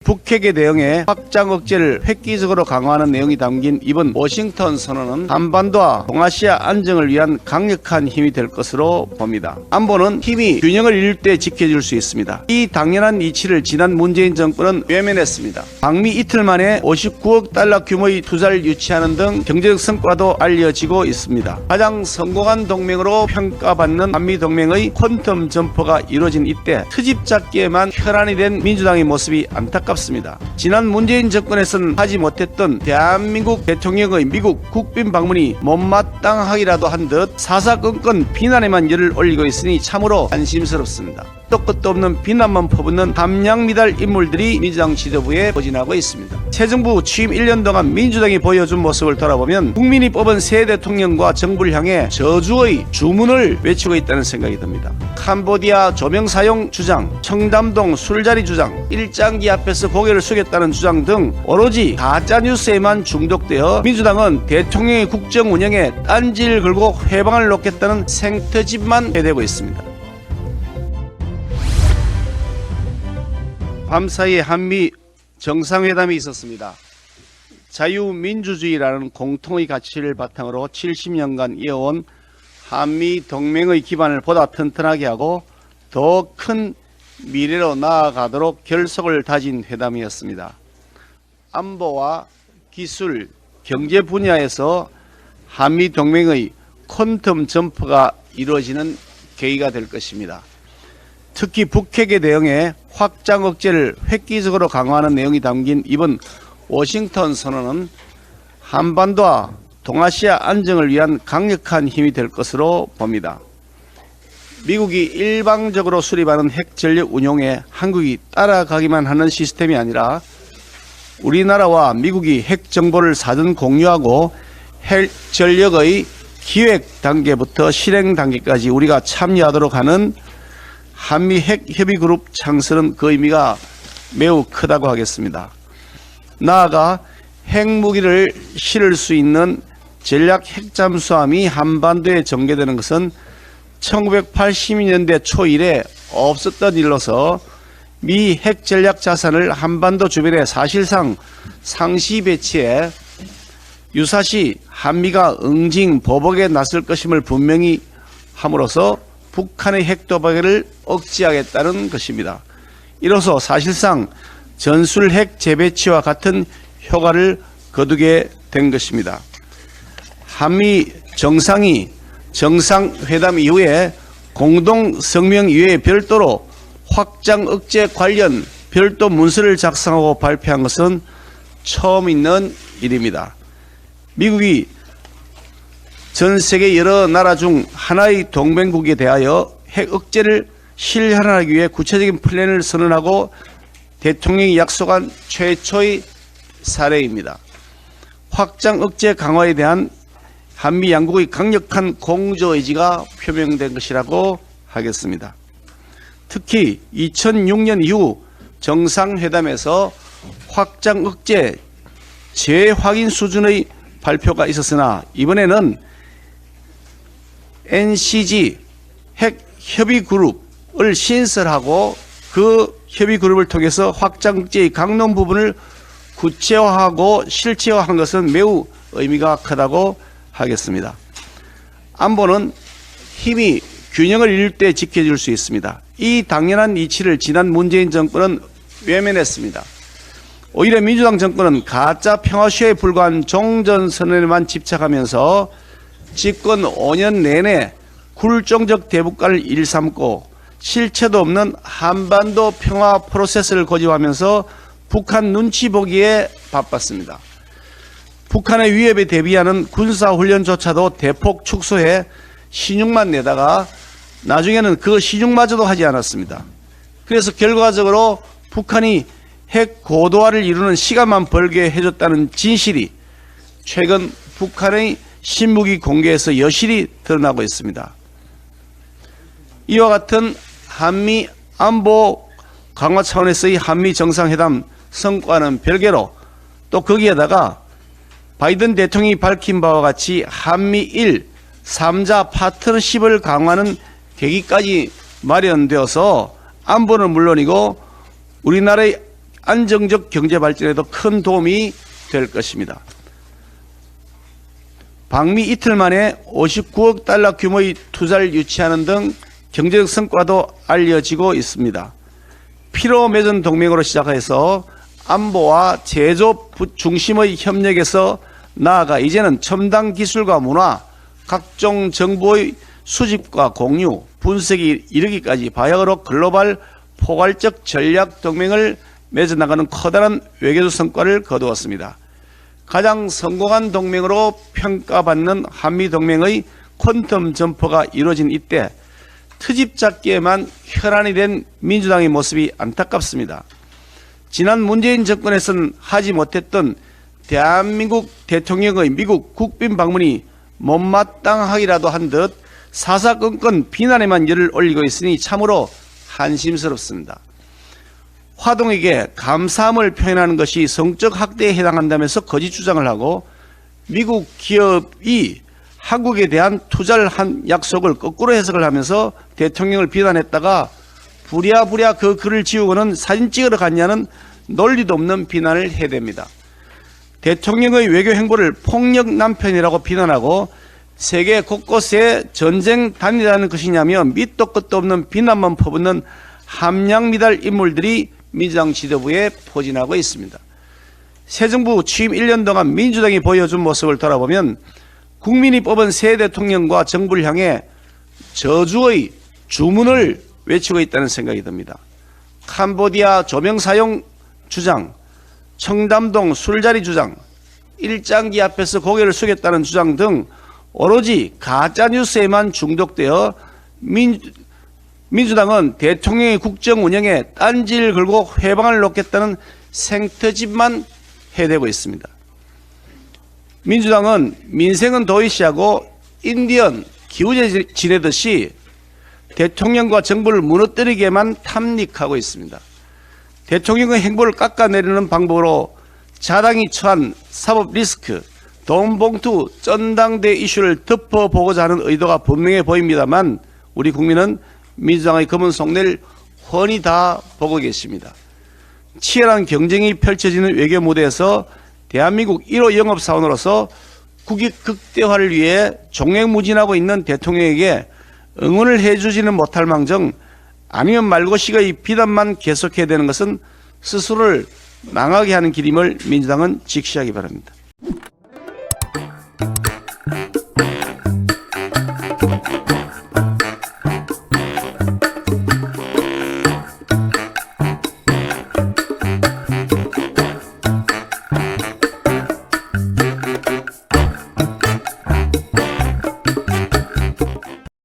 북핵에 대응해 확장 억제를 획기적으로 강화하는 내용이 담긴 이번 워싱턴 선언은 한반도와 동아시아 안정을 위한 강력한 힘이 될 것으로 봅니다. 안보는 힘이 균형을 이룰 때 지켜줄 수 있습니다. 이 당연한 이치를 지난 문재인 정권은 외면했습니다. 방미 이틀 만에 59억 달러 규모의 투자를 유치하는 등 경제적 성과도 알려지고 있습니다. 가장 성공한 동맹으로 평가받는 한미동맹의 퀀텀 점퍼가 이루어진 이때 트집 잡기에만 혈안이 된 민주당의 모습이 안타깝습니다. 지난 문재인 정권에서는 하지 못했던 대한민국 대통령의 미국 국빈 방문이 못마땅하기라도 한 듯 사사건건 비난에만 열을 올리고 있으니 참으로 안심스럽습니다. 또 끝도 없는 비난만 퍼붓는 함량미달 인물들이 민주당 지도부에 포진하고 있습니다. 새 정부 취임 1년 동안 민주당이 보여준 모습을 돌아보면 국민이 뽑은 새 대통령과 정부를 향해 저주의 주문을 외치고 있다는 생각이 듭니다. 캄보디아 조명 사용 주장, 청담동 술자리 주장, 일장기 앞에서 고개를 숙였다는 주장 등 오로지 가짜뉴스에만 중독되어 민주당은 대통령의 국정 운영에 딴지를 걸고 회방을 놓겠다는 생터집만 해대고 있습니다. 밤사이에 한미 정상회담이 있었습니다. 자유민주주의라는 공통의 가치를 바탕으로 70년간 이어온 한미 동맹의 기반을 보다 튼튼하게 하고 더 큰 미래로 나아가도록 결속을 다진 회담이었습니다. 안보와 기술, 경제 분야에서 한미 동맹의 퀀텀 점프가 이루어지는 계기가 될 것입니다. 특히 북핵에 대응해 확장 억제를 획기적으로 강화하는 내용이 담긴 이번 워싱턴 선언은 한반도와 동아시아 안정을 위한 강력한 힘이 될 것으로 봅니다. 미국이 일방적으로 수립하는 핵전력 운용에 한국이 따라가기만 하는 시스템이 아니라 우리나라와 미국이 핵정보를 사전 공유하고 핵전력의 기획 단계부터 실행 단계까지 우리가 참여하도록 하는 한미 핵협의그룹 창설은 그 의미가 매우 크다고 하겠습니다. 나아가 핵무기를 실을 수 있는 전략 핵잠수함이 한반도에 전개되는 것은 1980년대 초 이래 없었던 일로서 미 핵전략 자산을 한반도 주변에 사실상 상시 배치해 유사시 한미가 응징 보복에 나설 것임을 분명히 함으로써 북한의 핵도발을 억제하겠다는 것입니다. 이로써 사실상 전술 핵 재배치와 같은 효과를 거두게 된 것입니다. 한미 정상이 정상회담 이후에 공동 성명 이외에 별도로 확장 억제 관련 별도 문서를 작성하고 발표한 것은 처음 있는 일입니다. 미국이 전 세계 여러 나라 중 하나의 동맹국에 대하여 핵 억제를 실현하기 위해 구체적인 플랜을 선언하고 대통령이 약속한 최초의 사례입니다. 확장 억제 강화에 대한 한미 양국의 강력한 공조 의지가 표명된 것이라고 하겠습니다. 특히 2006년 이후 정상회담에서 확장 억제 재확인 수준의 발표가 있었으나 이번에는 NCG 핵협의그룹을 신설하고 그 협의그룹을 통해서 확장 억제의 강론 부분을 구체화하고 실체화한 것은 매우 의미가 크다고 하겠습니다. 안보는 힘이 균형을 이룰 때 지켜줄 수 있습니다. 이 당연한 이치를 지난 문재인 정권은 외면했습니다. 오히려 민주당 정권은 가짜 평화쇼에 불과한 종전선언에만 집착하면서 집권 5년 내내 굴종적 대북관을 일삼고 실체도 없는 한반도 평화 프로세스를 고집하면서 북한 눈치 보기에 바빴습니다. 북한의 위협에 대비하는 군사훈련조차도 대폭 축소해 신용만 내다가 나중에는 그 신용마저도 하지 않았습니다. 그래서 결과적으로 북한이 핵 고도화를 이루는 시간만 벌게 해줬다는 진실이 최근 북한의 신무기 공개에서 여실히 드러나고 있습니다. 이와 같은 한미 안보 강화 차원에서의 한미 정상회담 성과는 별개로 또 거기에다가 바이든 대통령이 밝힌 바와 같이 한미일 3자 파트너십을 강화하는 계기까지 마련되어서 안보는 물론이고 우리나라의 안정적 경제 발전에도 큰 도움이 될 것입니다. 방미 이틀 만에 59억 달러 규모의 투자를 유치하는 등 경제적 성과도 알려지고 있습니다. 피로 맺은 동맹으로 시작해서 안보와 제조 중심의 협력에서 나아가 이제는 첨단 기술과 문화, 각종 정보의 수집과 공유, 분석이 이르기까지 바야흐로 글로벌 포괄적 전략 동맹을 맺어나가는 커다란 외교적 성과를 거두었습니다. 가장 성공한 동맹으로 평가받는 한미동맹의 퀀텀 점퍼가 이루어진 이때 트집 잡기에만 혈안이 된 민주당의 모습이 안타깝습니다. 지난 문재인 정권에서는 하지 못했던 대한민국 대통령의 미국 국빈 방문이 못마땅하기라도 한 듯 사사건건 비난에만 열을 올리고 있으니 참으로 한심스럽습니다. 화동에게 감사함을 표현하는 것이 성적 학대에 해당한다면서 거짓 주장을 하고 미국 기업이 한국에 대한 투자를 한 약속을 거꾸로 해석을 하면서 대통령을 비난했다가 부랴부랴 그 글을 지우고는 사진 찍으러 갔냐는 논리도 없는 비난을 해댑니다. 대통령의 외교 행보를 폭력 남편이라고 비난하고 세계 곳곳에 전쟁 단이라는 것이냐며 밑도 끝도 없는 비난만 퍼붓는 함량미달 인물들이 민주당 지도부에 포진하고 있습니다. 새 정부 취임 1년 동안 민주당이 보여준 모습을 돌아보면 국민이 뽑은 새 대통령과 정부를 향해 저주의 주문을 외치고 있다는 생각이 듭니다. 캄보디아 조명 사용 주장, 청담동 술자리 주장, 일장기 앞에서 고개를 숙였다는 주장 등 오로지 가짜뉴스에만 중독되어 민주당은 대통령의 국정 운영에 딴지를 걸고 회방을 놓겠다는 생터집만 해대고 있습니다. 민주당은 민생은 도의시하고 인디언 기우제 지내듯이 대통령과 정부를 무너뜨리게만 탐닉하고 있습니다. 대통령의 행보를 깎아내리는 방법으로 자당이 처한 사법 리스크, 돈봉투, 전당대 이슈를 덮어보고자 하는 의도가 분명해 보입니다만 우리 국민은 민주당의 검은 속내를 훤히 다 보고 계십니다. 치열한 경쟁이 펼쳐지는 외교 무대에서 대한민국 1호 영업사원으로서 국익 극대화를 위해 종횡무진하고 있는 대통령에게 응원을 해주지는 못할 망정 아니면 말고 식의 비난만 계속해야 되는 것은 스스로를 망하게 하는 길임을 민주당은 직시하기 바랍니다.